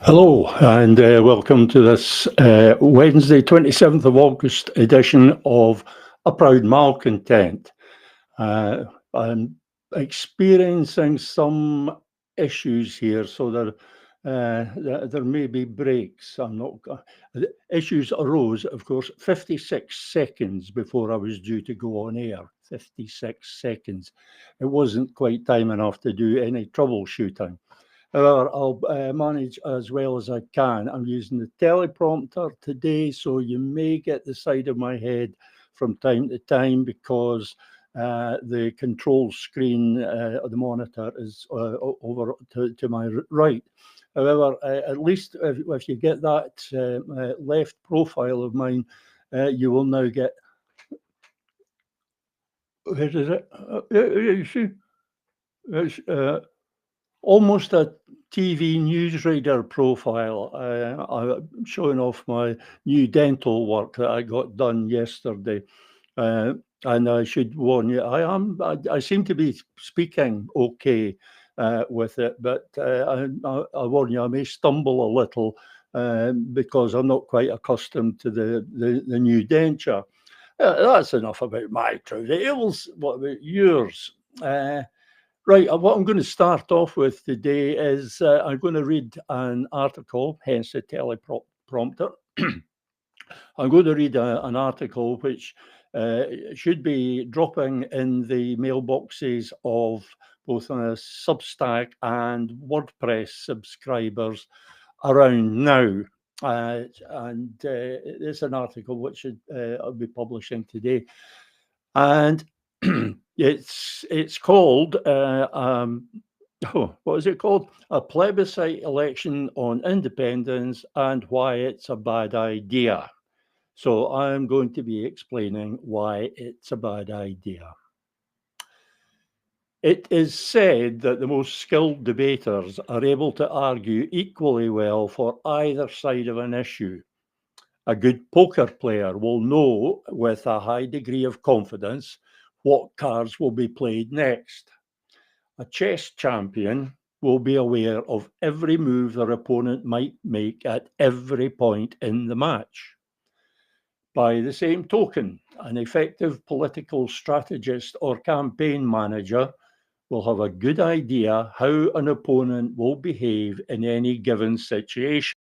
Hello, and welcome to this Wednesday, 27th of August edition of A Proud Malcontent. Uh, I'm experiencing some issues here, so there may be breaks. The issues arose, of course, 56 seconds before I was due to go on air. 56 seconds. It wasn't quite time enough to do any troubleshooting. However, I'll manage as well as I can. I'm using the teleprompter today, so you may get the side of my head from time to time because the control screen of the monitor is over to my right. However, at least if you get that left profile of mine, you will now get. Where is it? You see, it's, almost a TV newsreader profile. I'm showing off my new dental work that I got done yesterday. Uh, and I should warn you, I seem to be speaking okay with it, but I warn you, I may stumble a little because I'm not quite accustomed to the new denture. That's enough about my travails. What about yours? Right, what I'm going to start off with today is I'm going to read an article, hence the teleprompter. I'm going to read an article which should be dropping in the mailboxes of both Substack and WordPress subscribers around now. And it's an article which I'll be publishing today. And it's called what is it called? A plebiscite election on independence and why it's a bad idea. So I'm going to be explaining why it's a bad idea. It is said that the most skilled debaters are able to argue equally well for either side of an issue. A good poker player will know with a high degree of confidence what cards will be played next. A chess champion will be aware of every move their opponent might make at every point in the match. By the same token, an effective political strategist or campaign manager will have a good idea how an opponent will behave in any given situation.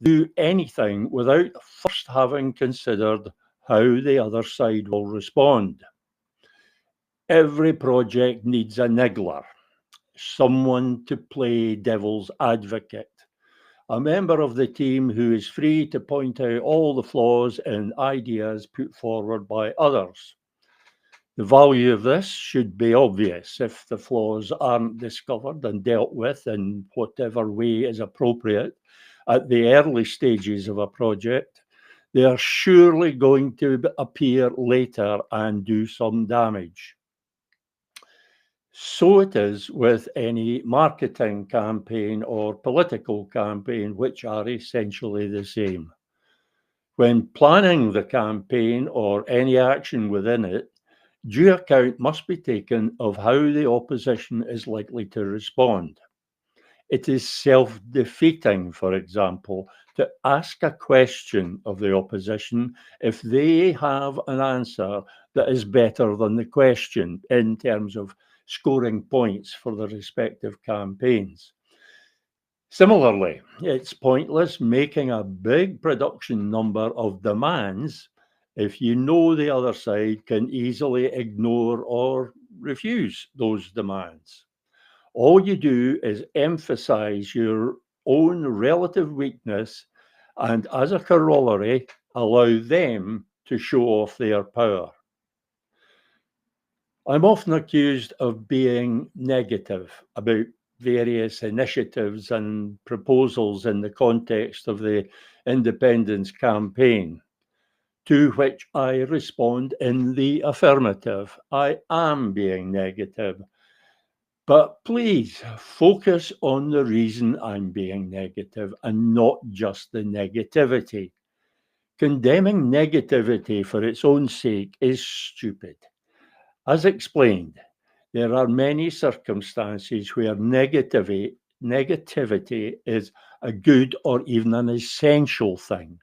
Do anything without first having considered how the other side will respond. Every project needs a niggler, someone to play devil's advocate, a member of the team who is free to point out all the flaws in ideas put forward by others. The value of this should be obvious if the flaws aren't discovered and dealt with in whatever way is appropriate at the early stages of a project. They are surely going to appear later and do some damage. So it is with any marketing campaign or political campaign, which are essentially the same. When planning the campaign or any action within it, due account must be taken of how the opposition is likely to respond. It is self-defeating, for example, to ask a question of the opposition if they have an answer that is better than the question in terms of scoring points for the respective campaigns. Similarly, it's pointless making a big production number of demands if you know the other side can easily ignore or refuse those demands. All you do is emphasize your own relative weakness and, as a corollary, allow them to show off their power. I'm often accused of being negative about various initiatives and proposals in the context of the independence campaign, to which I respond in the affirmative. I am being negative. But please focus on the reason I'm being negative and not just the negativity. Condemning negativity for its own sake is stupid. As explained, there are many circumstances where negativity is a good or even an essential thing.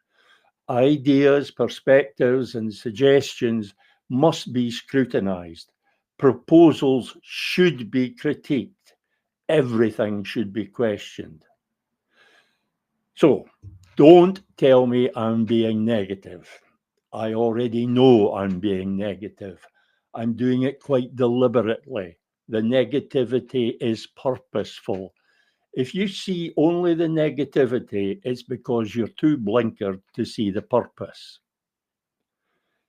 Ideas, perspectives, and suggestions must be scrutinized. Proposals should be critiqued. Everything should be questioned. So, don't tell me I'm being negative. I already know I'm being negative. I'm doing it quite deliberately. The negativity is purposeful. If you see only the negativity, it's because you're too blinkered to see the purpose.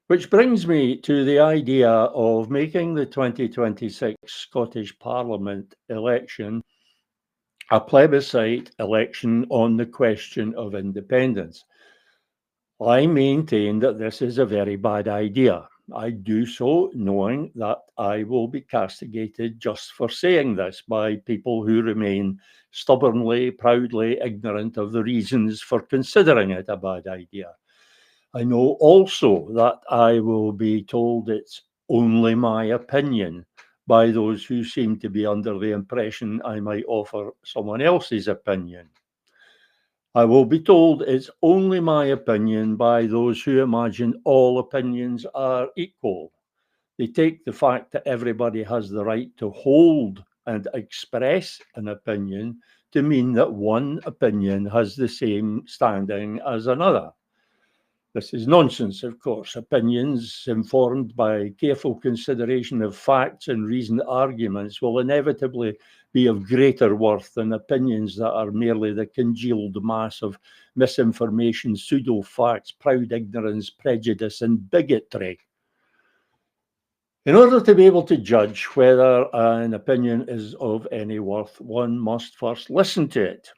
Which brings me to the idea of making the 2026 Scottish Parliament election a plebiscite election on the question of independence. I maintain that this is a very bad idea. I do so knowing that I will be castigated just for saying this by people who remain stubbornly, proudly ignorant of the reasons for considering it a bad idea. I know also that I will be told it's only my opinion by those who seem to be under the impression I might offer someone else's opinion. I will be told it's only my opinion by those who imagine all opinions are equal. They take the fact that everybody has the right to hold and express an opinion to mean that one opinion has the same standing as another. This is nonsense, of course. Opinions informed by careful consideration of facts and reasoned arguments will inevitably be of greater worth than opinions that are merely the congealed mass of misinformation, pseudo-facts, proud ignorance, prejudice, and bigotry. In order to be able to judge whether an opinion is of any worth, one must first listen to it.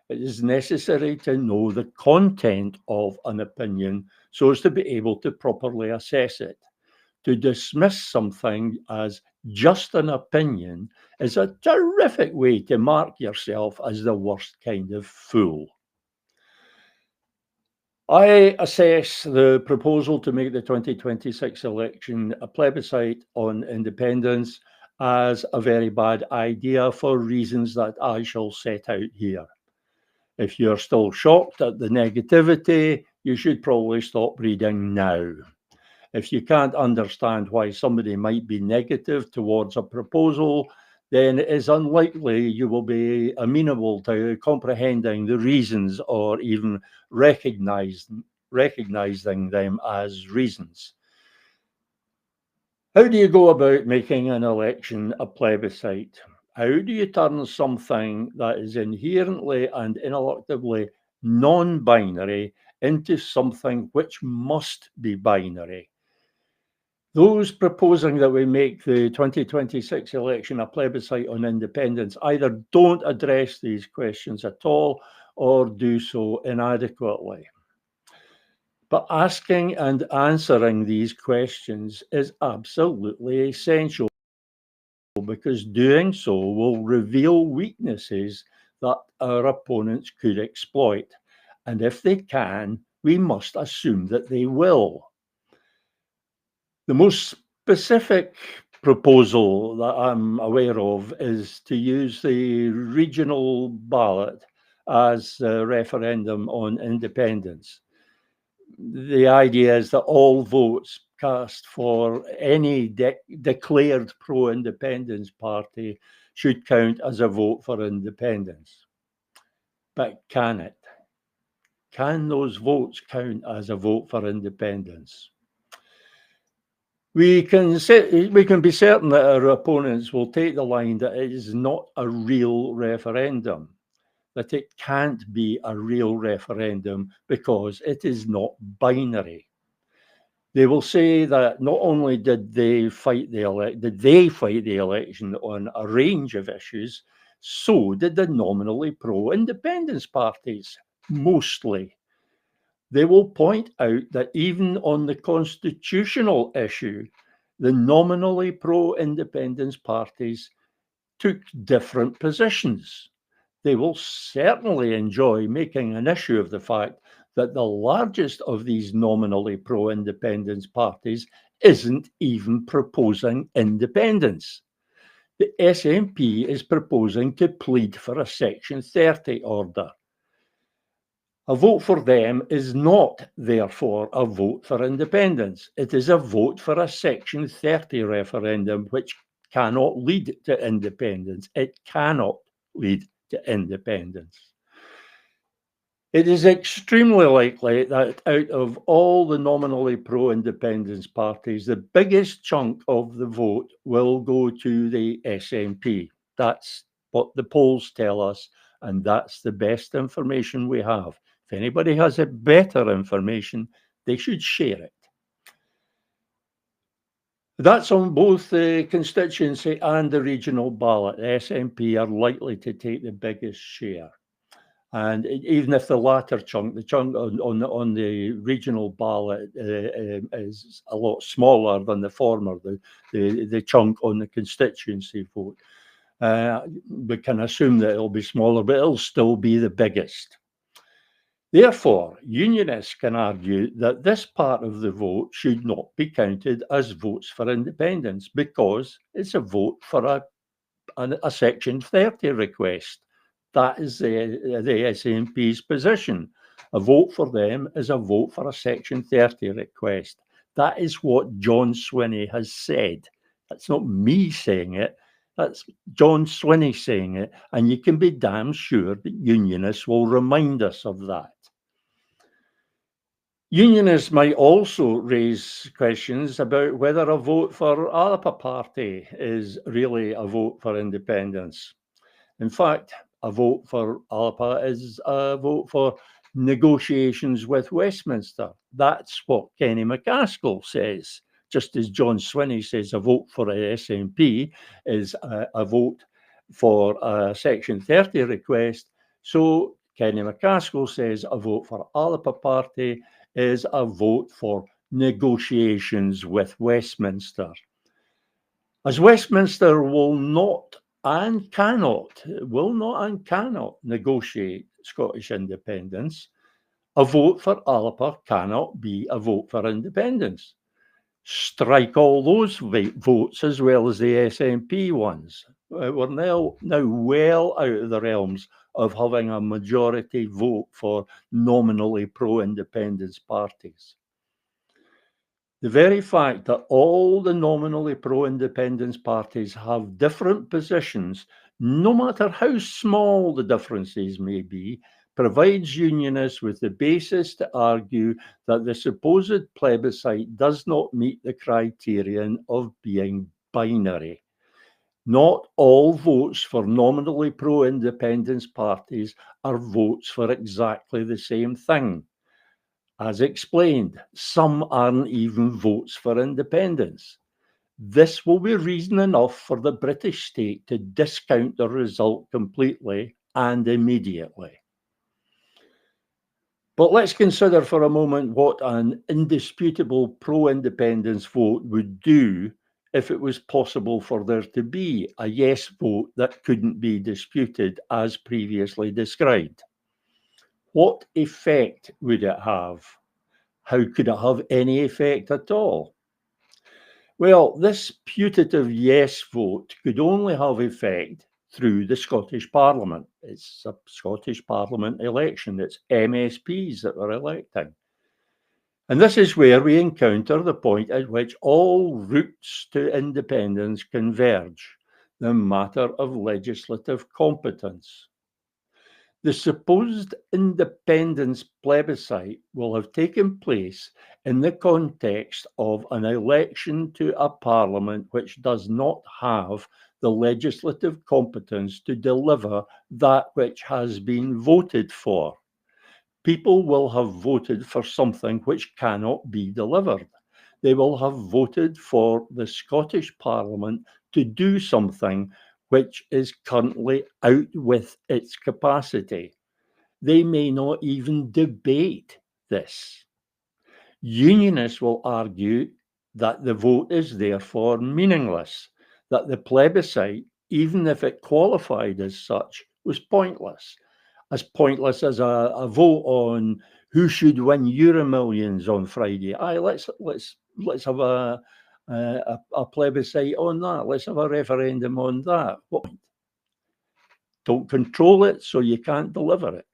It is necessary to know the content of an opinion so as to be able to properly assess it. To dismiss something as just an opinion is a terrific way to mark yourself as the worst kind of fool. I assess the proposal to make the 2026 election a plebiscite on independence as a very bad idea for reasons that I shall set out here. If you're still shocked at the negativity, you should probably stop reading now. If you can't understand why somebody might be negative towards a proposal, then it is unlikely you will be amenable to comprehending the reasons or even recognizing them as reasons. How do you go about making an election a plebiscite? How do you turn something that is inherently and ineluctably non-binary into something which must be binary? Those proposing that we make the 2026 election a plebiscite on independence either don't address these questions at all or do so inadequately. But asking and answering these questions is absolutely essential, because doing so will reveal weaknesses that our opponents could exploit. And if they can, we must assume that they will. The most specific proposal that I'm aware of is to use the regional ballot as a referendum on independence. The idea is that all votes cast for any declared pro-independence party should count as a vote for independence. But can it? Can those votes count as a vote for independence? We can be certain that our opponents will take the line that it is not a real referendum, that it can't be a real referendum because it is not binary. They will say that not only did they fight the election on a range of issues, so did the nominally pro-independence parties, mostly. They will point out that even on the constitutional issue, the nominally pro-independence parties took different positions. They will certainly enjoy making an issue of the fact that the largest of these nominally pro-independence parties isn't even proposing independence. The SNP is proposing to plead for a Section 30 order. A vote for them is not, therefore, a vote for independence. It is a vote for a Section 30 referendum, which cannot lead to independence. It cannot lead to independence. It is extremely likely that out of all the nominally pro-independence parties, the biggest chunk of the vote will go to the SNP. That's what the polls tell us, and that's the best information we have. If anybody has a better information, they should share it. That's on both the constituency and the regional ballot. The SNP are likely to take the biggest share. And even if the latter chunk, the chunk on the regional ballot is a lot smaller than the former, the chunk on the constituency vote, we can assume that it'll be smaller, but it'll still be the biggest. Therefore, unionists can argue that this part of the vote should not be counted as votes for independence because it's a vote for a Section 30 request. That is the SNP's position. A vote for them is a vote for a Section 30 request. That is what John Swinney has said. That's not me saying it. That's John Swinney saying it. And you can be damn sure that unionists will remind us of that. Unionists might also raise questions about whether a vote for Alapa Party is really a vote for independence. In fact, a vote for Alapa is a vote for negotiations with Westminster. That's what Kenny McCaskill says. Just as John Swinney says a vote for a SNP is a vote for a Section 30 request, so Kenny McCaskill says a vote for Alapa Party is a vote for negotiations with Westminster. As Westminster will not and cannot negotiate Scottish independence, a vote for Alapa cannot be a vote for independence. Strike all those votes as well as the SNP ones. We're now well out of the realms of having a majority vote for nominally pro-independence parties. The very fact that all the nominally pro-independence parties have different positions, no matter how small the differences may be, provides unionists with the basis to argue that the supposed plebiscite does not meet the criterion of being binary. Not all votes for nominally pro-independence parties are votes for exactly the same thing. As explained, some aren't even votes for independence. This will be reason enough for the British state to discount the result completely and immediately. But let's consider for a moment what an indisputable pro-independence vote would do if it was possible for there to be a yes vote that couldn't be disputed as previously described. What effect would it have? How could it have any effect at all? Well, this putative yes vote could only have effect through the Scottish Parliament. It's a Scottish Parliament election. It's MSPs that we're electing. And this is where we encounter the point at which all routes to independence converge, the matter of legislative competence. The supposed independence plebiscite will have taken place in the context of an election to a parliament which does not have the legislative competence to deliver that which has been voted for. People will have voted for something which cannot be delivered. They will have voted for the Scottish Parliament to do something which is currently out with its capacity. They may not even debate this. Unionists will argue that the vote is therefore meaningless, that the plebiscite, even if it qualified as such, was pointless. As pointless as a vote on who should win Euro Millions on Friday. Let's have a plebiscite on that. Let's have a referendum on that. What? Don't control it, so you can't deliver it.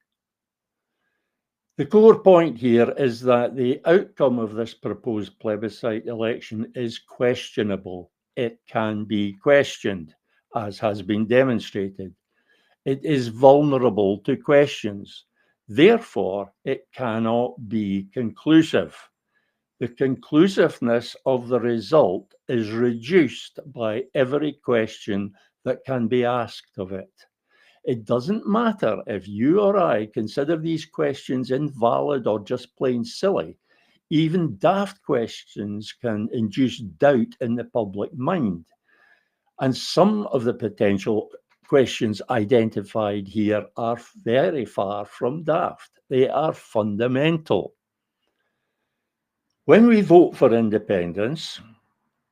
The core point here is that the outcome of this proposed plebiscite election is questionable. It can be questioned, as has been demonstrated. It is vulnerable to questions. Therefore, it cannot be conclusive. The conclusiveness of the result is reduced by every question that can be asked of it. It doesn't matter if you or I consider these questions invalid or just plain silly. Even daft questions can induce doubt in the public mind. And some of the potential questions identified here are very far from daft. They are fundamental. When we vote for independence,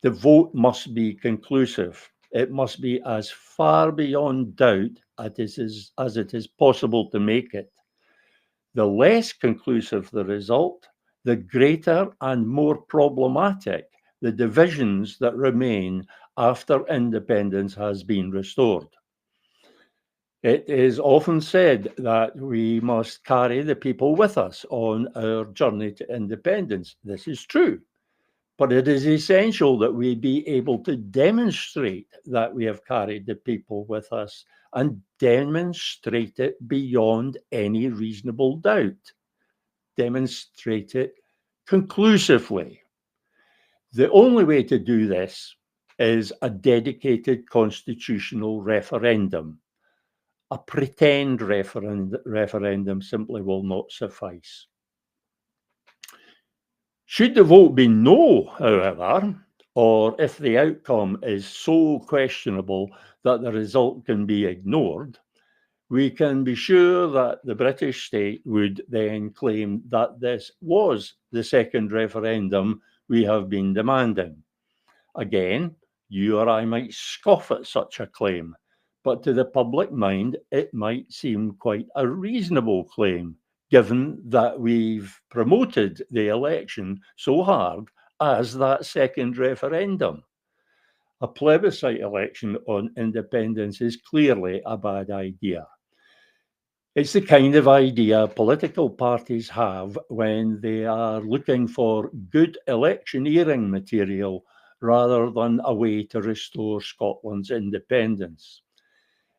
the vote must be conclusive. It must be as far beyond doubt as it is possible to make it. The less conclusive the result, the greater and more problematic the divisions that remain after independence has been restored. It is often said that we must carry the people with us on our journey to independence. This is true. But it is essential that we be able to demonstrate that we have carried the people with us and demonstrate it beyond any reasonable doubt. Demonstrate it conclusively. The only way to do this is a dedicated constitutional referendum. A pretend referendum simply will not suffice. Should the vote be no, however, or if the outcome is so questionable that the result can be ignored, we can be sure that the British state would then claim that this was the second referendum we have been demanding. Again, you or I might scoff at such a claim, but to the public mind, it might seem quite a reasonable claim, given that we've promoted the election so hard as that second referendum. A plebiscite election on independence is clearly a bad idea. It's the kind of idea political parties have when they are looking for good electioneering material rather than a way to restore Scotland's independence.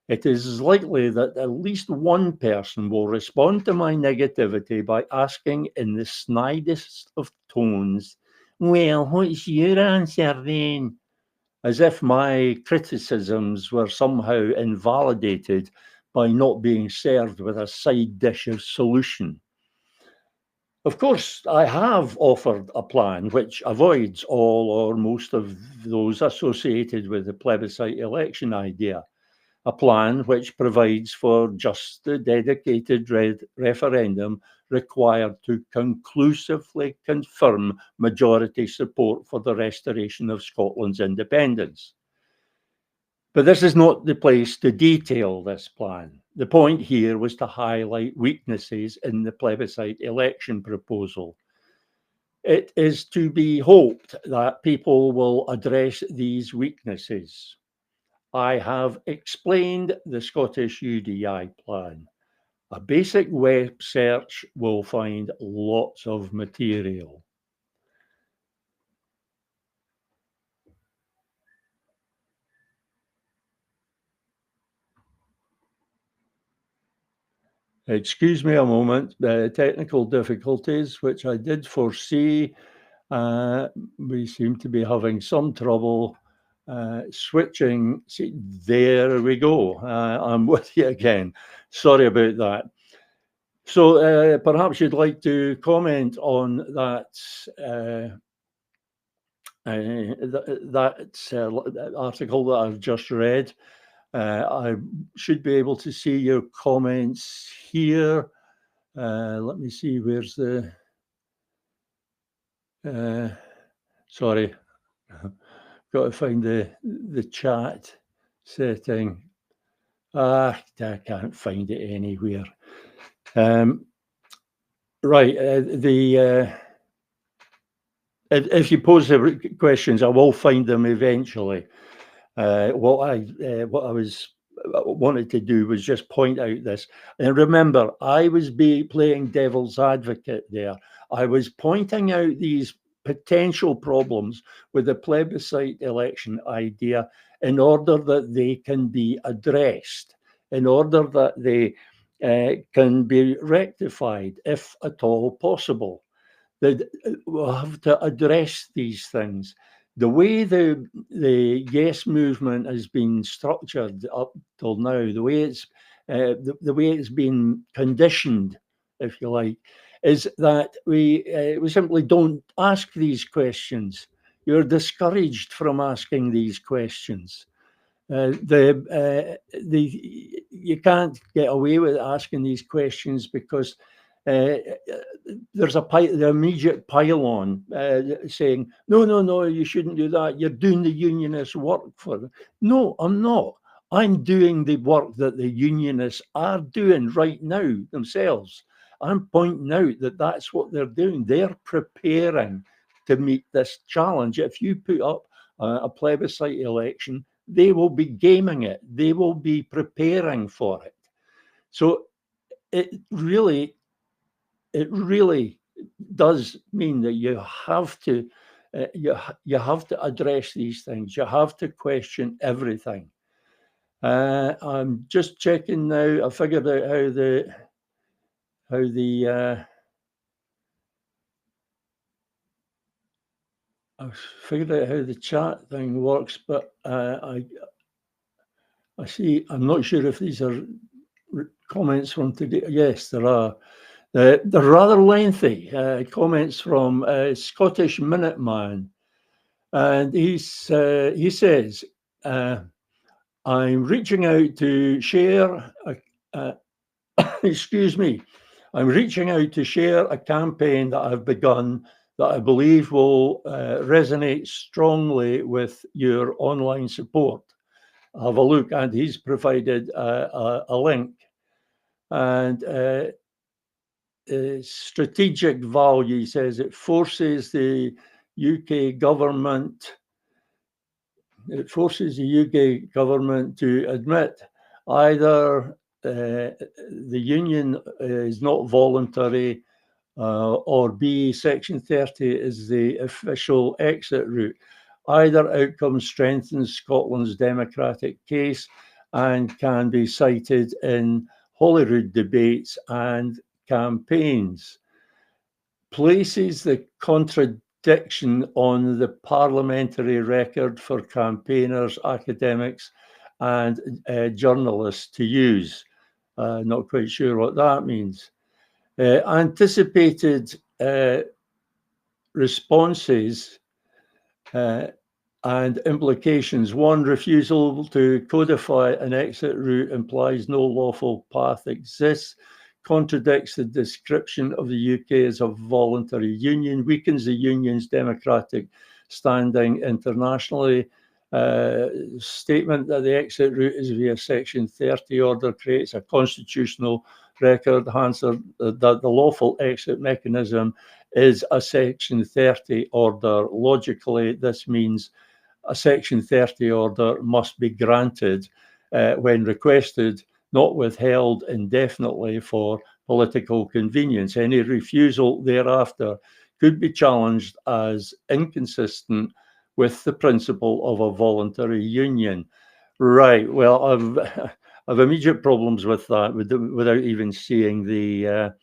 It is likely that at least one person will respond to my negativity by asking in the snidest of tones, "Well, what's your answer then?" As if my criticisms were somehow invalidated by not being served with a side dish of solution. Of course, I have offered a plan which avoids all or most of those associated with the plebiscite election idea. A plan which provides for just the dedicated referendum required to conclusively confirm majority support for the restoration of Scotland's independence. But this is not the place to detail this plan. The point here was to highlight weaknesses in the plebiscite election proposal. It is to be hoped that people will address these weaknesses. I have explained the Scottish UDI plan. A basic web search will find lots of material. Excuse me a moment, technical difficulties, which I did foresee. We seem to be having some trouble switching. See, there we go. I'm with you again. Sorry about that. So perhaps you'd like to comment on that article that I've just read. I should be able to see your comments here. Let me see, where's the... sorry, got to find the chat setting. I can't find it anywhere. Right, if you pose the questions, I will find them eventually. What I wanted to do was just point out this. And remember, I was playing devil's advocate there. I was pointing out these potential problems with the plebiscite election idea in order that they can be addressed, in order that they can be rectified, if at all possible. That we'll have to address these things. The way the yes movement has been structured up till now, the way it's been conditioned, if you like, is that we simply don't ask these questions. You're discouraged from asking these questions. You can't get away with asking these questions because there's the immediate pile-on saying, no, you shouldn't do that. You're doing the unionist work for them. No, I'm not. I'm doing the work that the unionists are doing right now themselves. I'm pointing out that that's what they're doing. They're preparing to meet this challenge. If you put up a plebiscite election, they will be gaming it. They will be preparing for it. So it really does mean that you have to address these things. You have to question everything. I'm just checking now. I figured out how the chat thing works, but I see. I'm not sure if these are comments from today. Yes, there are. They're rather lengthy comments from Scottish Minuteman, and he says, "I'm reaching out to share. Excuse me. I'm reaching out to share a campaign that I've begun that I believe will resonate strongly with your online support. Have a look," and he's provided a link. And strategic value, he says, it forces the UK government to admit either the union is not voluntary, or B, Section 30 is the official exit route. Either outcome strengthens Scotland's democratic case and can be cited in Holyrood debates and campaigns. Places the contradiction on the parliamentary record for campaigners, academics, and journalists to use. Not quite sure what that means. Anticipated responses and implications. One, refusal to codify an exit route implies no lawful path exists, contradicts the description of the UK as a voluntary union, weakens the union's democratic standing internationally. Statement that the exit route is via Section 30 order creates a constitutional record. Answer that the lawful exit mechanism is a Section 30 order. Logically, this means a Section 30 order must be granted when requested, not withheld indefinitely for political convenience. Any refusal thereafter could be challenged as inconsistent with the principle of a voluntary union. Right. Well, I've immediate problems with that without even seeing the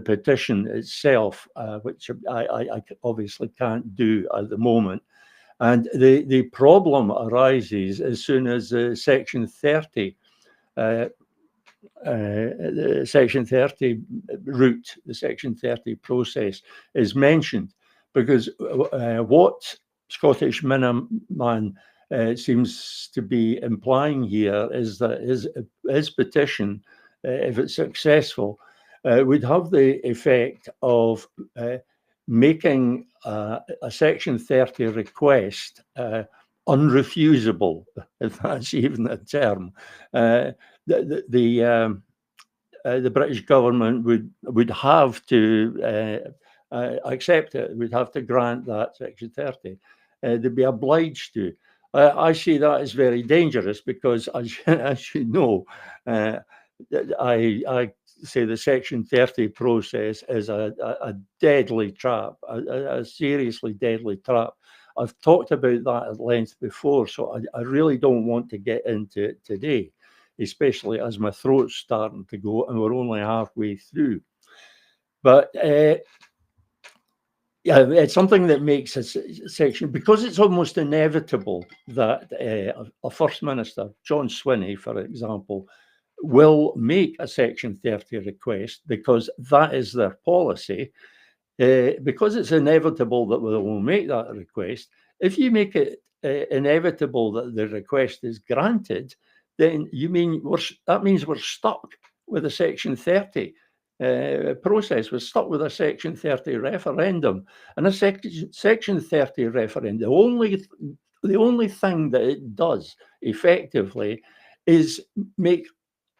petition itself, which I obviously can't do at the moment. And the problem arises as soon as Section 30 the Section 30 route, the Section 30 process is mentioned, because what Scottish Minuteman seems to be implying here is that his petition, if it's successful, would have the effect of making a Section 30 request unrefusable, if that's even a term. The British government would have to accept it. We'd have to grant that Section 30. They'd be obliged to. I see that as very dangerous because, as you know, I say the Section 30 process is a deadly trap, a seriously deadly trap. I've talked about that at length before, so I really don't want to get into it today, especially as my throat's starting to go and we're only halfway through. But yeah, it's something that makes a section, because it's almost inevitable that a First Minister, John Swinney, for example, will make a Section 30 request because that is their policy. Because it's inevitable that they will make that request, if you make it inevitable that the request is granted, then that means we're stuck with a Section 30 process. We're stuck with a Section 30 referendum. And a Section 30 referendum, the only thing that it does effectively is make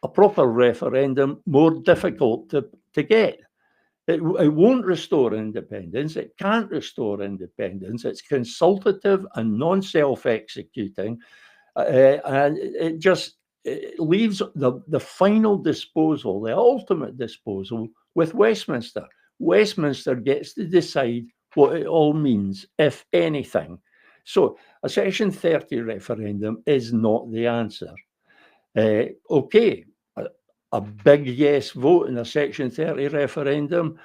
a proper referendum more difficult to get. It won't restore independence. It can't restore independence. It's consultative and non-self-executing, and it leaves the final disposal, the ultimate disposal, with Westminster. Westminster gets to decide what it all means, if anything. So a Section 30 referendum is not the answer. Okay, a big yes vote in a Section 30 referendum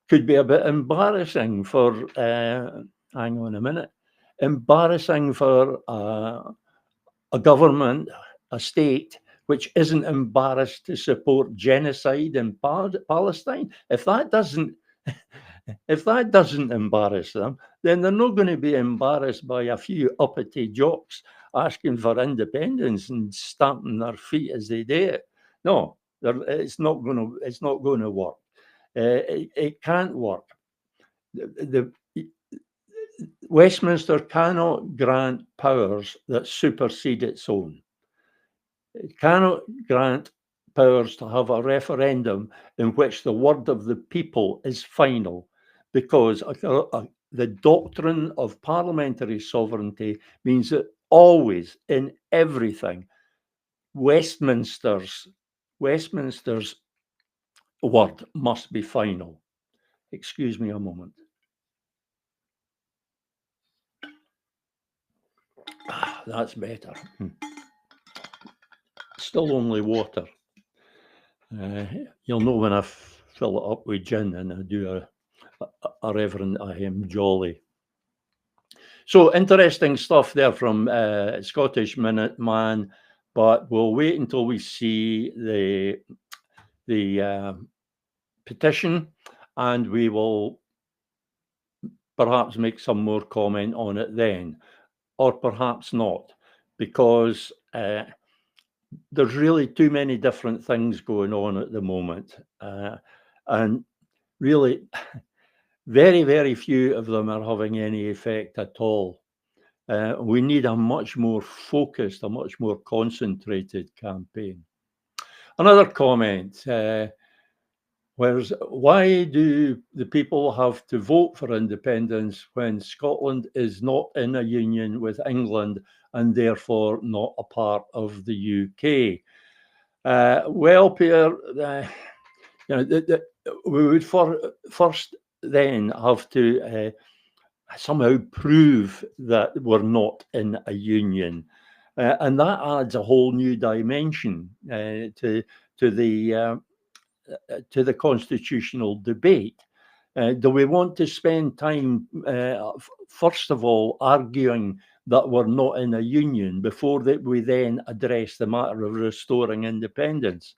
could be a bit embarrassing for, hang on a minute, embarrassing for a government, a state, which isn't embarrassed to support genocide in Palestine. If that doesn't embarrass them, then they're not going to be embarrassed by a few uppity jocks asking for independence and stamping their feet as they do it. No, it's not going to work. It can't work. Westminster cannot grant powers that supersede its own. It cannot grant powers to have a referendum in which the word of the people is final, because the doctrine of parliamentary sovereignty means that always, in everything, Westminster's word must be final. Excuse me a moment. That's better. Still only water. You'll know when I fill it up with gin and I do a Reverend I Am Jolly. So interesting stuff there from Scottish Minute Man, but we'll wait until we see the petition, and we will perhaps make some more comment on it then, or perhaps not, because there's really too many different things going on at the moment, and really very, very few of them are having any effect at all. We need a much more focused, a much more concentrated campaign. Another comment, why do the people have to vote for independence when Scotland is not in a union with England and therefore not a part of the UK? Well, Pierre, we would first then have to somehow prove that we're not in a union, and that adds a whole new dimension to the constitutional debate. Do we want to spend time, first of all, arguing that we're not in a union before that we then address the matter of restoring independence?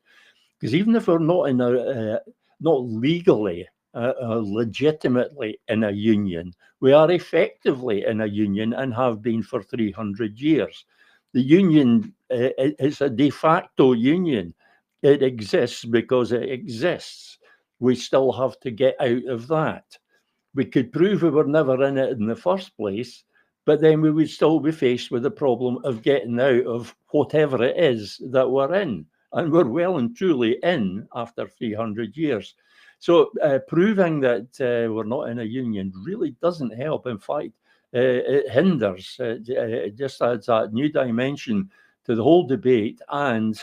Because even if we're not not legally, legitimately in a union, we are effectively in a union and have been for 300 years. The union is a de facto union. It exists because it exists. We still have to get out of that. We could prove we were never in it in the first place, but then we would still be faced with the problem of getting out of whatever it is that we're in. And we're well and truly in after 300 years. So proving that we're not in a union really doesn't help. In fact, it hinders. It just adds that new dimension to the whole debate, and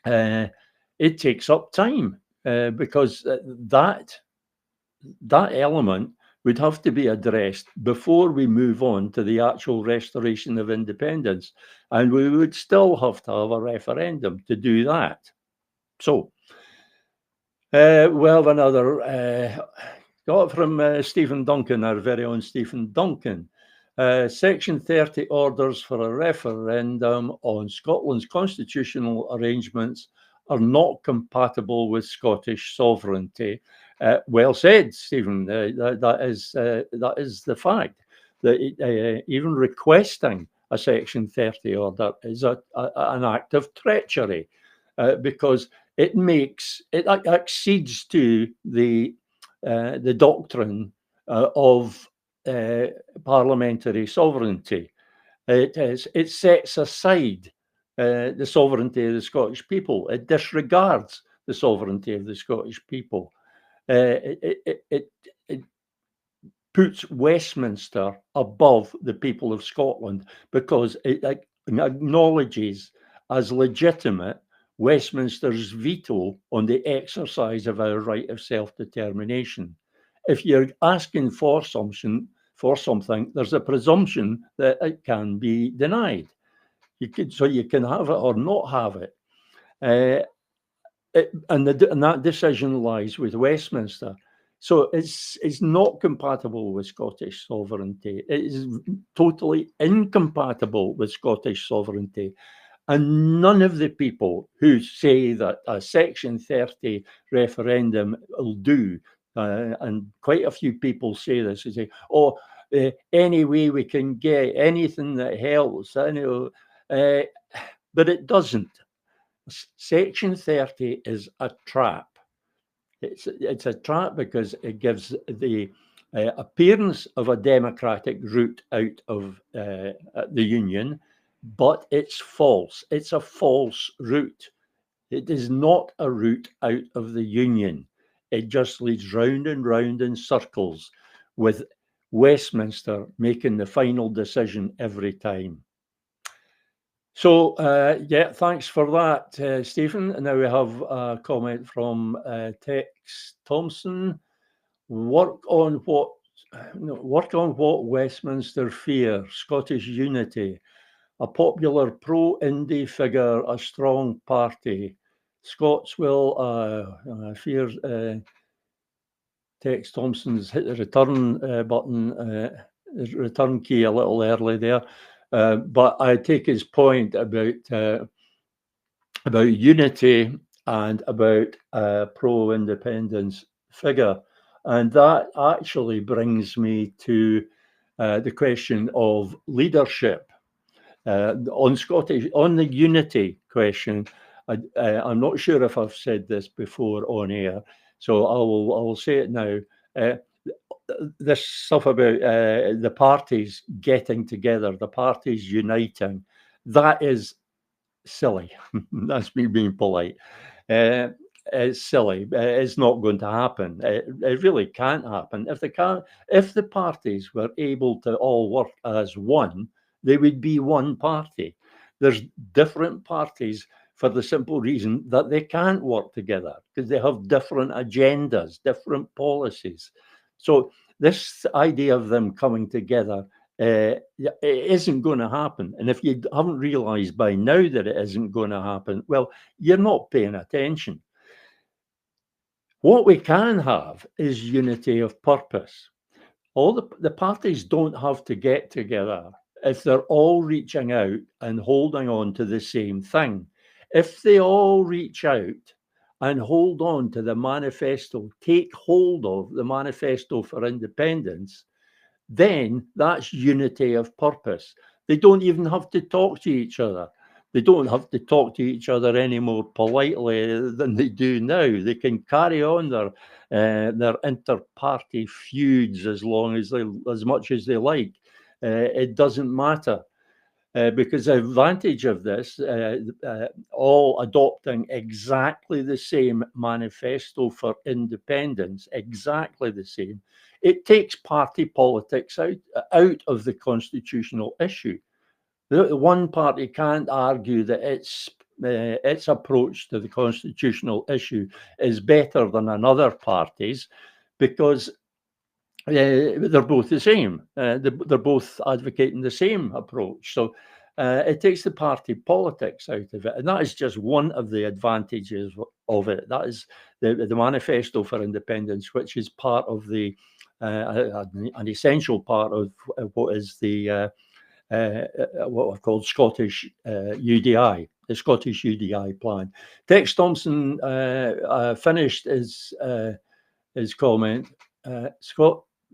it takes up time because that element would have to be addressed before we move on to the actual restoration of independence. And we would still have to have a referendum to do that. So, well, another got from Stephen Duncan, our very own Stephen Duncan. Section 30 orders for a referendum on Scotland's constitutional arrangements are not compatible with Scottish sovereignty. Well said, Stephen. That is the fact that even requesting a Section 30 order is an act of treachery because it accedes to the doctrine of parliamentary sovereignty. It sets aside the sovereignty of the Scottish people. It disregards the sovereignty of the Scottish people. It puts Westminster above the people of Scotland because it acknowledges as legitimate Westminster's veto on the exercise of our right of self-determination. If you're asking for something, there's a presumption that it can be denied. You can have it or not have it. And that decision lies with Westminster. So it's not compatible with Scottish sovereignty. It is totally incompatible with Scottish sovereignty. And none of the people who say that a Section 30 referendum will do, and quite a few people say this, they say, oh, any way we can get anything that helps, but it doesn't. Section 30 is a trap. It's a trap because it gives the appearance of a democratic route out of the union, but it's false. It's a false route. It is not a route out of the union. It just leads round and round in circles, with Westminster making the final decision every time. So, yeah, thanks for that, Stephen. And now we have a comment from Tex Thompson. Work on what Westminster fear, Scottish unity, a popular pro-Indie figure, a strong party. Scots will fear. Tex Thompson's hit the return button, return key a little early there. But I take his point about unity and about pro-independence figure, and that actually brings me to the question of leadership on the unity question. I'm not sure if I've said this before on air, so I will say it now. This stuff about the parties getting together, the parties uniting, that is silly. That's me being polite. It's silly. It's not going to happen. It really can't happen. If the parties were able to all work as one, they would be one party. There's different parties for the simple reason that they can't work together because they have different agendas, different policies. So this idea of them coming together, it isn't going to happen. And if you haven't realized by now that it isn't going to happen, well, you're not paying attention. What we can have is unity of purpose. All the parties don't have to get together if they're all reaching out and holding on to the same thing. If they all reach out and hold on to the manifesto, take hold of the manifesto for independence, then that's unity of purpose. They don't even have to talk to each other. They don't have to talk to each other any more politely than they do now. They can carry on their inter-party feuds as much as they like. It doesn't matter. because the advantage of this, all adopting exactly the same manifesto for independence, exactly the same, it takes party politics out of the constitutional issue. The one party can't argue that its approach to the constitutional issue is better than another party's, because they're both the same. They're both advocating the same approach. So it takes the party politics out of it. And that is just one of the advantages of it. That is the Manifesto for Independence, which is part of an essential part of what is what I've called Scottish UDI, the Scottish UDI plan. Tex Thompson finished his comment.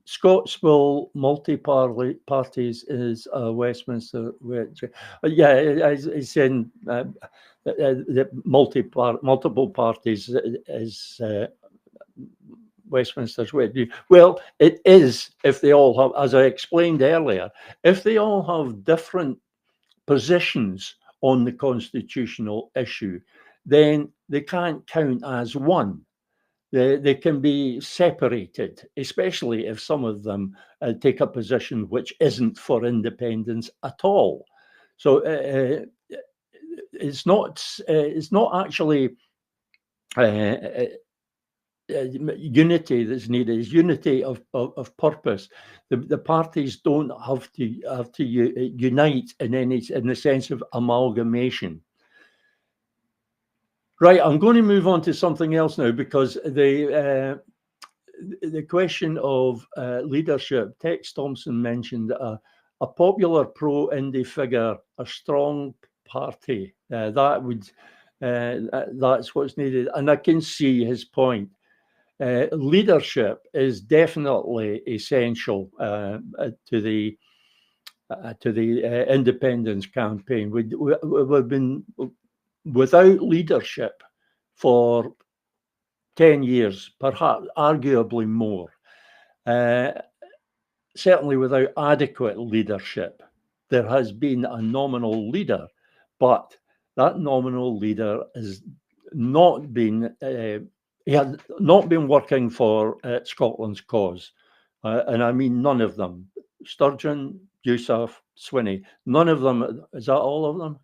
Scots will multi-parties is Westminster. Yeah, he's saying the multiple parties is Westminster's way. Well, it is if they all have, as I explained earlier, if they all have different positions on the constitutional issue, then they can't count as one. They can be separated, especially if some of them take a position which isn't for independence at all. So it's not actually unity that's needed. It's unity of purpose. The parties don't have to unite in the sense of amalgamation. Right, I'm going to move on to something else now, because the question of leadership, Tex Thompson mentioned a popular pro-Indy figure, a strong party. That's what's needed, and I can see his point. Leadership is definitely essential to the independence campaign. We've been without leadership for 10 years, perhaps arguably more. Certainly without adequate leadership. There has been a nominal leader, but that nominal leader has not been he had not been working for Scotland's cause. And I mean none of them. Sturgeon, Yousaf, Swinney, none of them, is that all of them?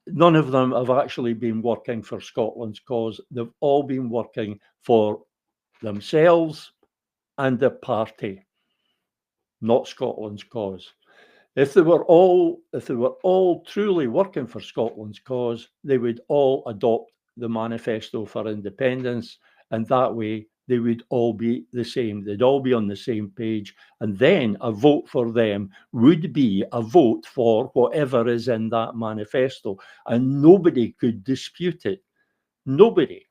None of them have actually been working for Scotland's cause. They've all been working for themselves and the party, not Scotland's cause. If they were all truly working for Scotland's cause, they would all adopt the Manifesto for Independence, and that way they would all be the same. They'd all be on the same page, and then a vote for them would be a vote for whatever is in that manifesto, and nobody could dispute it. Nobody.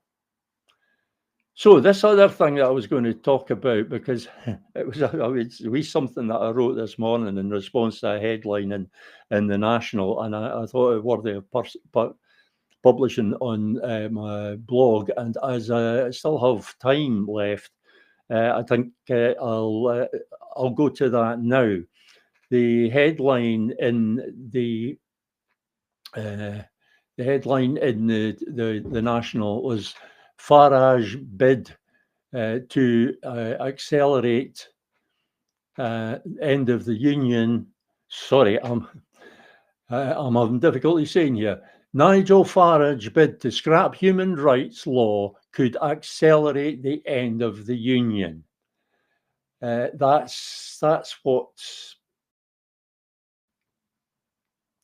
So this other thing that I was going to talk about, because it was something that I wrote this morning in response to a headline in the National, and I thought it worthy of publishing on my blog. And as I still have time left, I think I'll go to that now. The headline in the National was Farage bid to accelerate end of the union. Sorry, I'm having difficulty saying here. Nigel Farage bid to scrap human rights law could accelerate the end of the union. That's what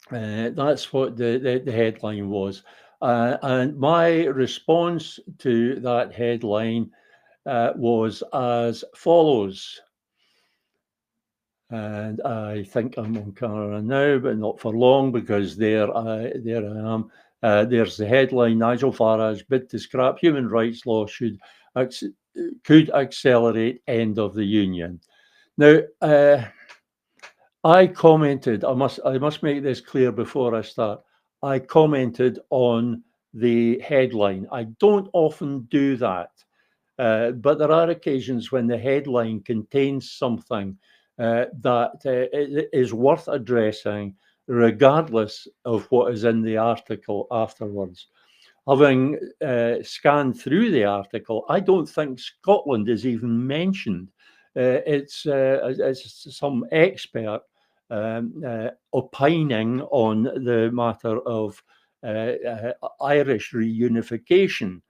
the headline was. And my response to that headline was as follows. And I think I'm on camera now, but not for long, because there I am. There's the headline: Nigel Farage bid to scrap human rights law could accelerate end of the union. Now, I commented. I must make this clear before I start. I commented on the headline. I don't often do that, but there are occasions when the headline contains something that is worth addressing, regardless of what is in the article afterwards. Having scanned through the article, I don't think Scotland is even mentioned. It's some expert opining on the matter of Irish reunification.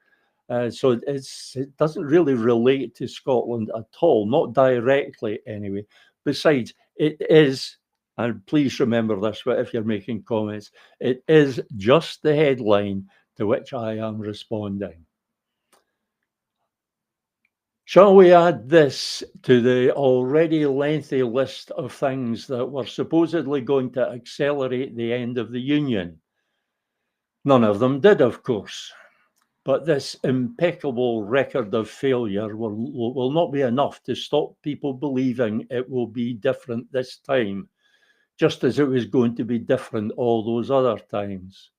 So it doesn't really relate to Scotland at all, not directly anyway. Besides, it is, and please remember this if you're making comments, it is just the headline to which I am responding. Shall we add this to the already lengthy list of things that were supposedly going to accelerate the end of the Union? None of them did, of course. But this impeccable record of failure will not be enough to stop people believing it will be different this time, just as it was going to be different all those other times.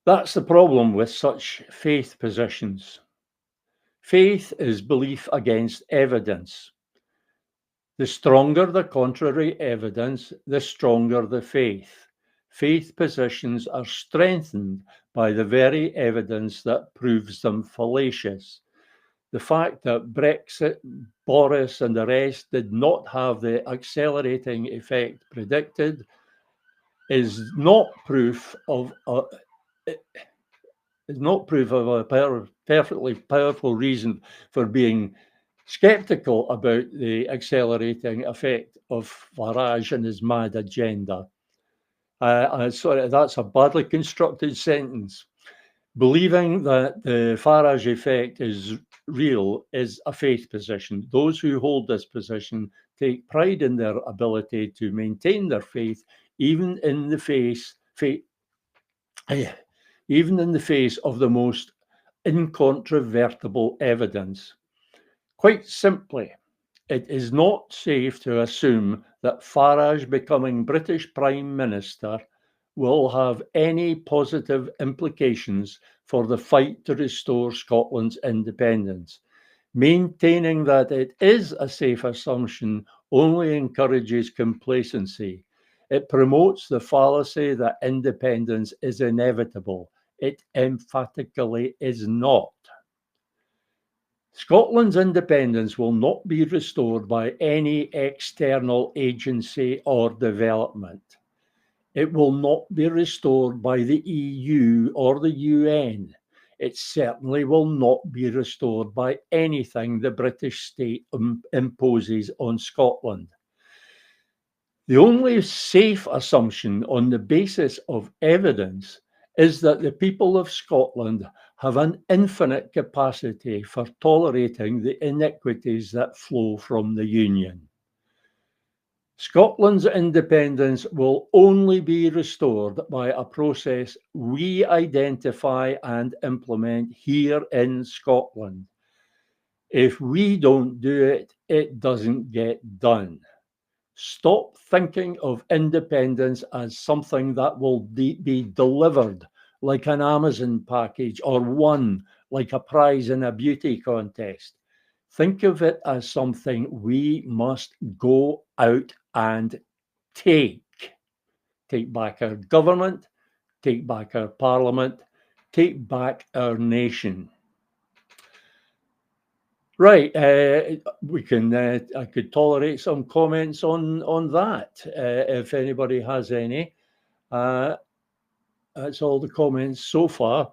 That's the problem with such faith positions. Faith is belief against evidence. The stronger the contrary evidence, the stronger the faith. Faith positions are strengthened by the very evidence that proves them fallacious. The fact that Brexit, Boris, and the rest did not have the accelerating effect predicted is not proof of a perfectly powerful reason for being sceptical about the accelerating effect of Farage and his mad agenda. Sorry, that's a badly constructed sentence. Believing that the Farage effect is real is a faith position. Those who hold this position take pride in their ability to maintain their faith, even in the face of the most incontrovertible evidence. Quite simply, it is not safe to assume that Farage becoming British Prime Minister will have any positive implications for the fight to restore Scotland's independence. Maintaining that it is a safe assumption only encourages complacency. It promotes the fallacy that independence is inevitable. It emphatically is not. Scotland's independence will not be restored by any external agency or development. It will not be restored by the EU or the UN. It certainly will not be restored by anything the British state imposes on Scotland. The only safe assumption on the basis of evidence is that the people of Scotland have an infinite capacity for tolerating the iniquities that flow from the Union. Scotland's independence will only be restored by a process we identify and implement here in Scotland. If we don't do it, it doesn't get done. Stop thinking of independence as something that will be delivered like an Amazon package or won like a prize in a beauty contest. Think of it as something we must go out and take. Take back our government, take back our parliament, take back our nation. Right, we can. I could tolerate some comments on that if anybody has any. That's all the comments so far.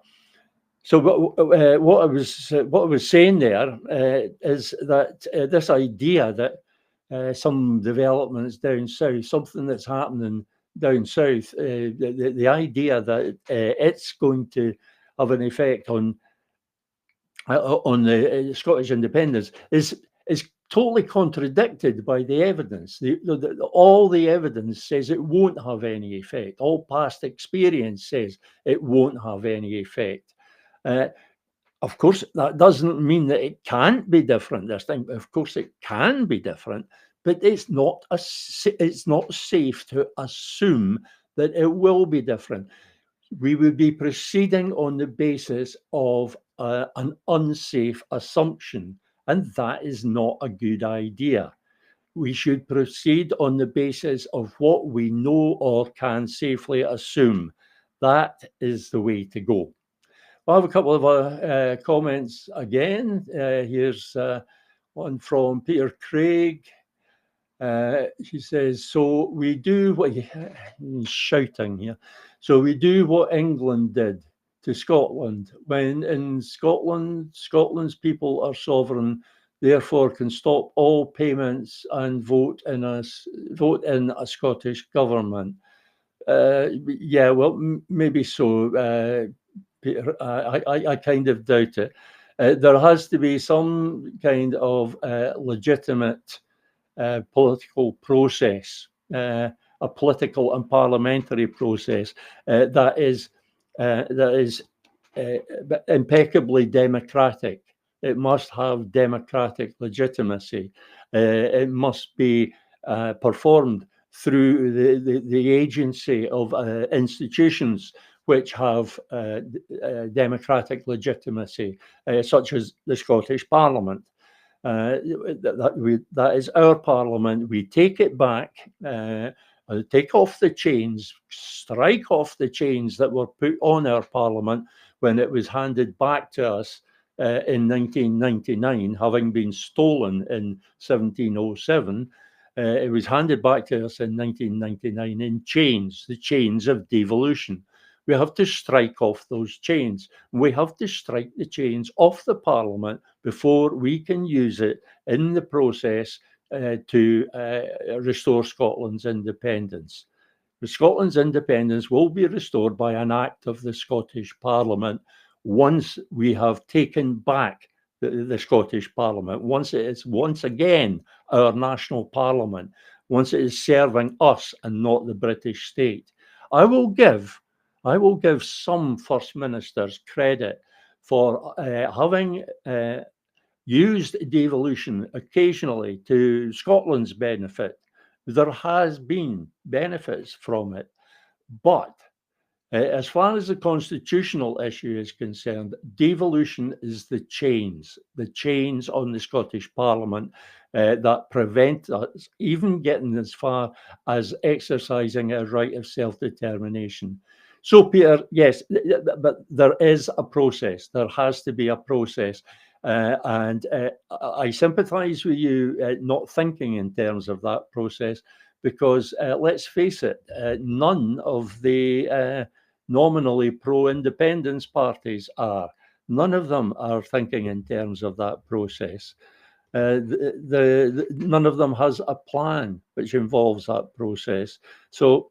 So what I was saying there is that this idea that some developments down south, something that's happening down south, the idea that it's going to have an effect on the Scottish independence is totally contradicted by the evidence. All the evidence says it won't have any effect. All past experience says it won't have any effect. Of course, that doesn't mean that it can't be different this time. Of course, it can be different, but it's not safe to assume that it will be different. We would be proceeding on the basis of an unsafe assumption, and that is not a good idea. We should proceed on the basis of what we know or can safely assume. That is the way to go. I have a couple of comments again. Here's one from Peter Craig. He says, so we do what he's shouting here. So we do what England did to Scotland. When in Scotland, Scotland's people are sovereign, therefore can stop all payments and vote in a Scottish government. Yeah, well, maybe so, Peter. I kind of doubt it. There has to be some kind of legitimate political process, a political and parliamentary process that is impeccably democratic. It must have democratic legitimacy. It must be performed through the agency of institutions which have democratic legitimacy, such as the Scottish Parliament. That is our Parliament. We take it back, take off the chains, strike off the chains that were put on our Parliament when it was handed back to us in 1999, having been stolen in 1707. It was handed back to us in 1999 in chains, the chains of devolution. We have to strike off those chains. We have to strike the chains off the Parliament before we can use it in the process to restore Scotland's independence. Scotland's independence will be restored by an act of the Scottish Parliament once we have taken back the Scottish Parliament, once it is once again our national Parliament, once it is serving us and not the British state. I will give some First Ministers credit for having used devolution occasionally to Scotland's benefit. There has been benefits from it, but as far as the constitutional issue is concerned, devolution is the chains on the Scottish Parliament that prevent us even getting as far as exercising our right of self-determination. So, Peter, yes, but there is a process. There has to be a process. And I sympathise with you not thinking in terms of that process, because let's face it, none of the nominally pro-independence parties are. None of them are thinking in terms of that process. None of them has a plan which involves that process. So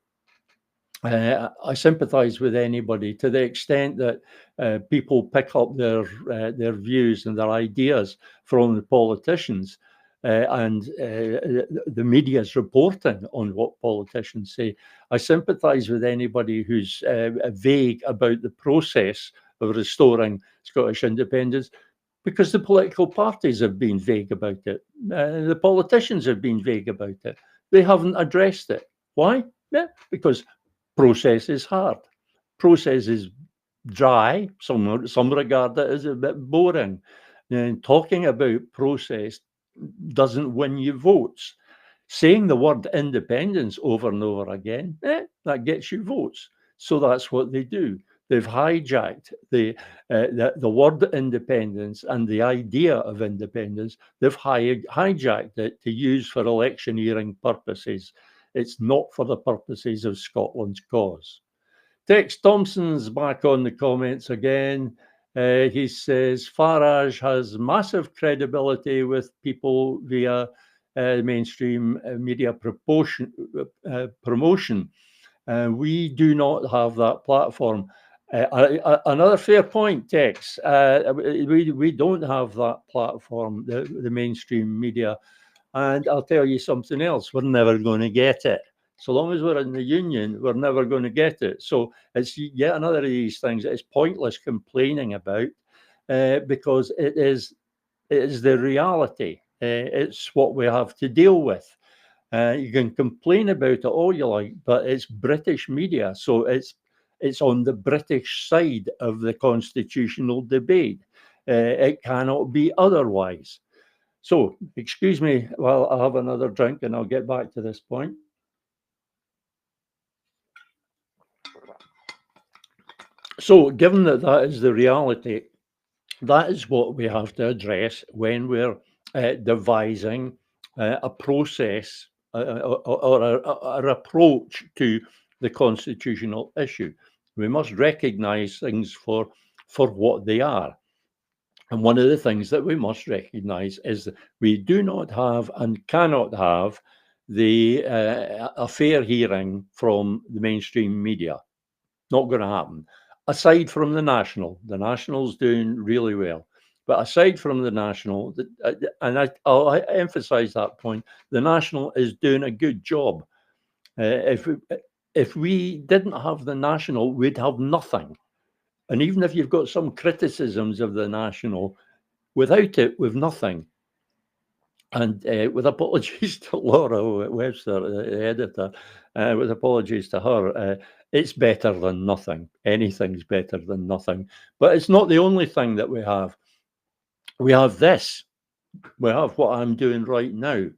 I sympathise with anybody to the extent that people pick up their views and their ideas from the politicians and the media's reporting on what politicians say. I sympathise with anybody who's vague about the process of restoring Scottish independence, because the political parties have been vague about it. The politicians have been vague about it. They haven't addressed it. Why? Yeah, because process is hard. Process is dry. Some regard it as a bit boring. And talking about process doesn't win you votes. Saying the word independence over and over again, that gets you votes. So that's what they do. They've hijacked the word independence and the idea of independence. They've hijacked it to use for electioneering purposes. It's not for the purposes of Scotland's cause. Tex Thompson's back on the comments again. He says Farage has massive credibility with people via mainstream media promotion. We do not have that platform. Another fair point, Tex. We don't have that platform, the mainstream media. And I'll tell you something else, we're never going to get it. So long as we're in the union, we're never going to get it. So it's yet another of these things that is pointless complaining about because it is the reality. It's what we have to deal with. You can complain about it all you like, but it's British media. So it's on the British side of the constitutional debate. It cannot be otherwise. So, excuse me while I have another drink and I'll get back to this point. So, given that that is the reality, that is what we have to address when we're devising a process or an approach to the constitutional issue. We must recognise things for what they are. And one of the things that we must recognise is that we do not have and cannot have a fair hearing from the mainstream media. Not going to happen. Aside from the National's doing really well. But aside from the National, and I'll emphasise that point, the National is doing a good job. If we didn't have the National, we'd have nothing. And even if you've got some criticisms of the National, without it, we've nothing. And with apologies to Laura Webster, the editor, with apologies to her, it's better than nothing. Anything's better than nothing. But it's not the only thing that we have. We have this. We have what I'm doing right now.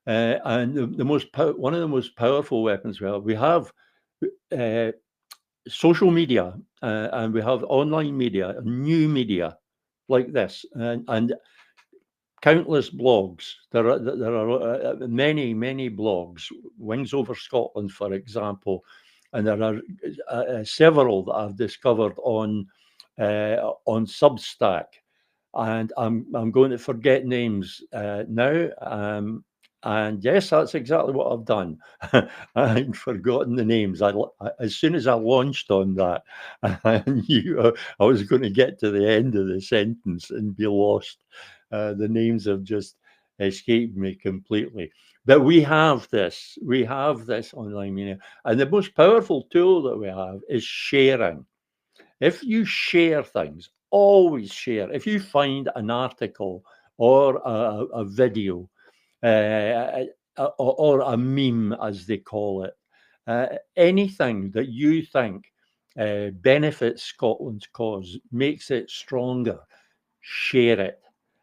And one of the most powerful weapons we have social media, and we have online media, new media like this, and countless blogs. There are many, many blogs. Wings Over Scotland, for example, and there are several that I've discovered on Substack, and I'm going to forget names now. And yes, that's exactly what I've done. I've forgotten the names. As soon as I launched on that, I knew I was going to get to the end of the sentence and be lost. The names have just escaped me completely. But we have this online media. And the most powerful tool that we have is sharing. If you share things, always share. If you find an article or a video, or a meme, as they call it, anything that you think benefits Scotland's cause, makes it stronger, share it.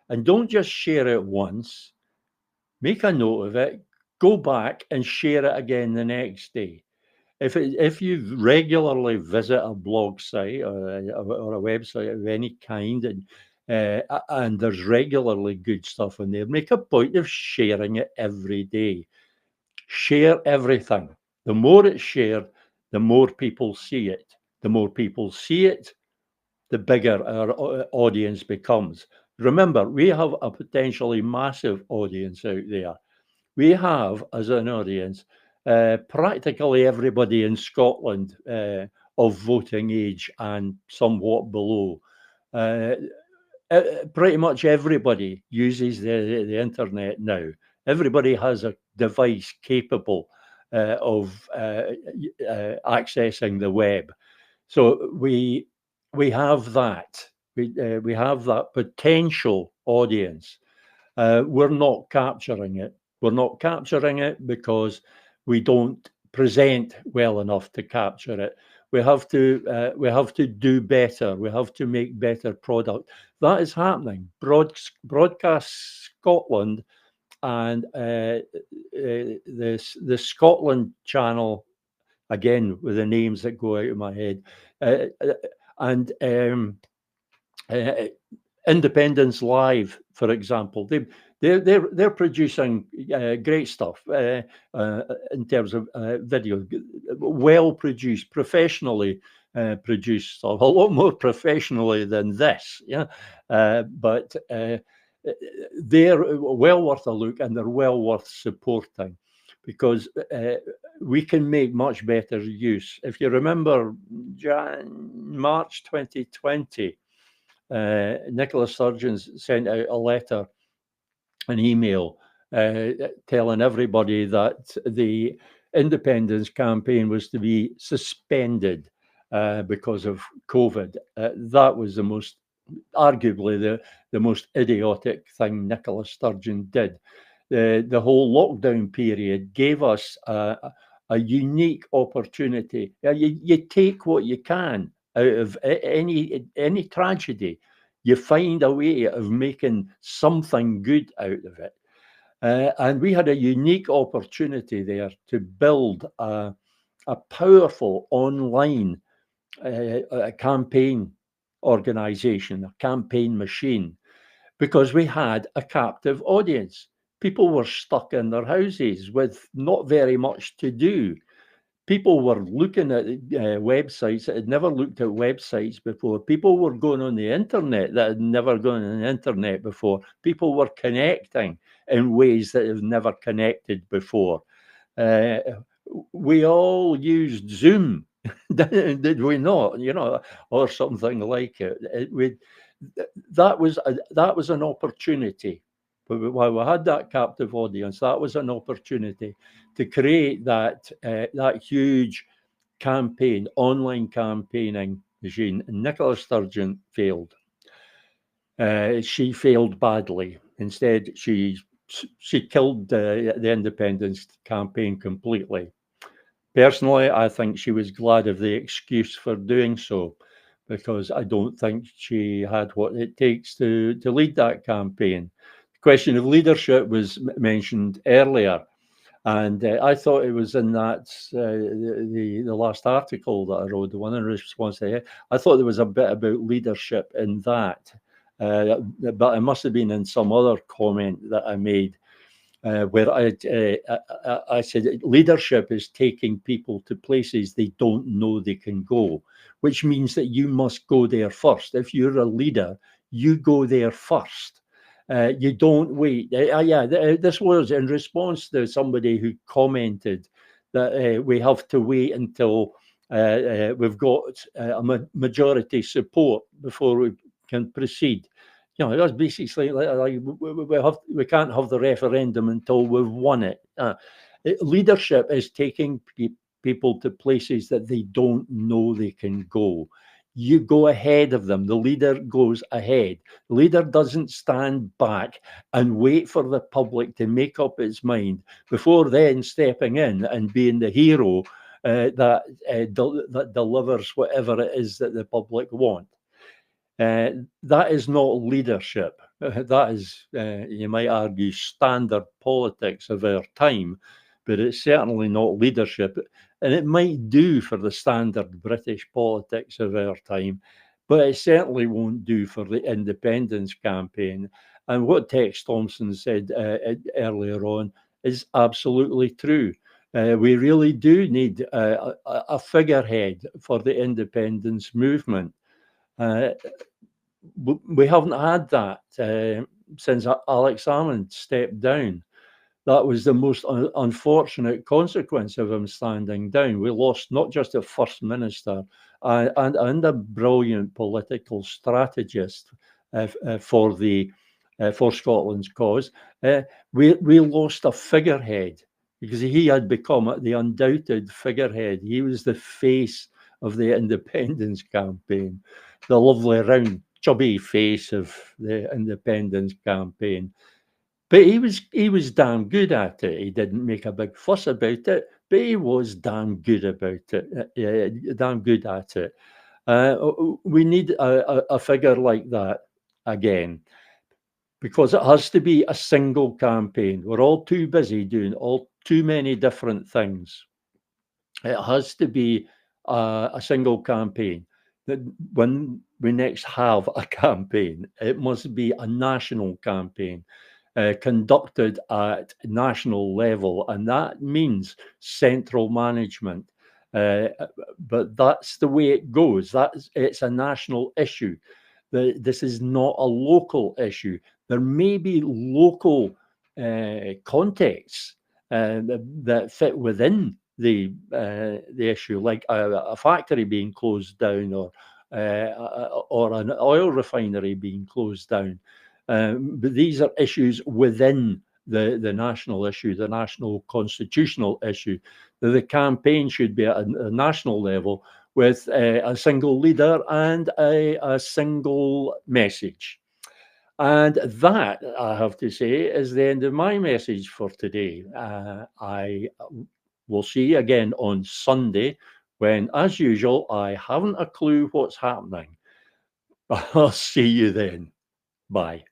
And don't just share it once, make a note of it, go back and share it again the next day. If you regularly visit a blog site or a website of any kind, and there's regularly good stuff in there, make a point of sharing it every day. Share everything. The more it's shared, the more people see it. The more people see it, the bigger our audience becomes. Remember, we have a potentially massive audience out there. We have, as an audience, practically everybody in Scotland of voting age and somewhat below. Pretty much everybody uses the internet now. Everybody has a device capable of accessing the web. So we have that. We have that potential audience. We're not capturing it. We're not capturing it because we don't present well enough to capture it. We have to do better. We have to make better product. That is happening. Broadcast Scotland and the Scotland channel, again with the names that go out of my head, and uh, Independence Live, for example, they're producing great stuff in terms of video, well produced, professionally produced stuff, a lot more professionally than this. Yeah, but they're well worth a look and they're well worth supporting, because we can make much better use. If you remember, March 2020. Nicola Sturgeon sent out a letter, an email, telling everybody that the independence campaign was to be suspended because of COVID. That was arguably the most idiotic thing Nicola Sturgeon did. The whole lockdown period gave us a unique opportunity. You take what you can out of any tragedy. You find a way of making something good out of it. And we had a unique opportunity there to build a powerful online a campaign organization, a campaign machine, because we had a captive audience. People were stuck in their houses with not very much to do. People were looking at websites that had never looked at websites before. People were going on the internet that had never gone on the internet before. People were connecting in ways that have never connected before. Uh, we all used Zoom, did we not? You know, or something like it. That was an opportunity. But while we had that captive audience, that was an opportunity to create that huge campaign, online campaigning machine. And Nicola Sturgeon failed. She failed badly. Instead, she killed the independence campaign completely. Personally, I think she was glad of the excuse for doing so, because I don't think she had what it takes to lead that campaign. The question of leadership was mentioned earlier, and I thought it was in that the last article that I wrote, the one in response to it. I thought there was a bit about leadership in that, but it must have been in some other comment that I made where I said leadership is taking people to places they don't know they can go, which means that you must go there first. If you're a leader, you go there first. You don't wait. This was in response to somebody who commented that we have to wait until we've got a majority support before we can proceed. You know, that's basically like we can't have the referendum until we've won it. Leadership is taking people to places that they don't know they can go. You go ahead of them. The leader goes ahead. The leader doesn't stand back and wait for the public to make up its mind before then stepping in and being the hero that delivers whatever it is that the public want. That is not leadership. That is, you might argue, standard politics of our time, but it's certainly not leadership. And it might do for the standard British politics of our time, but it certainly won't do for the independence campaign. And what Tex Thompson said earlier on is absolutely true. We really do need a figurehead for the independence movement. Uh, we haven't had that since Alex Salmond stepped down. That was the most unfortunate consequence of him standing down. We lost not just a first minister and a brilliant political strategist for Scotland's cause. We lost a figurehead because he had become the undoubted figurehead. He was the face of the independence campaign, the lovely round chubby face of the independence campaign. But he was damn good at it. He didn't make a big fuss about it, but he was damn good about it. Damn good at it. We need a figure like that again, because it has to be a single campaign. We're all too busy doing all too many different things. It has to be a single campaign. That when we next have a campaign, it must be a national campaign conducted at national level, and that means central management. Uh, but that's the way it goes. It's a national issue. This is not a local issue. There may be local contexts that fit within the issue, like a factory being closed down, or an oil refinery being closed down. But these are issues within the national issue, the national constitutional issue. The campaign should be at a national level with a single leader and a single message. And that, I have to say, is the end of my message for today. I will see you again on Sunday when, as usual, I haven't a clue what's happening. I'll see you then. Bye.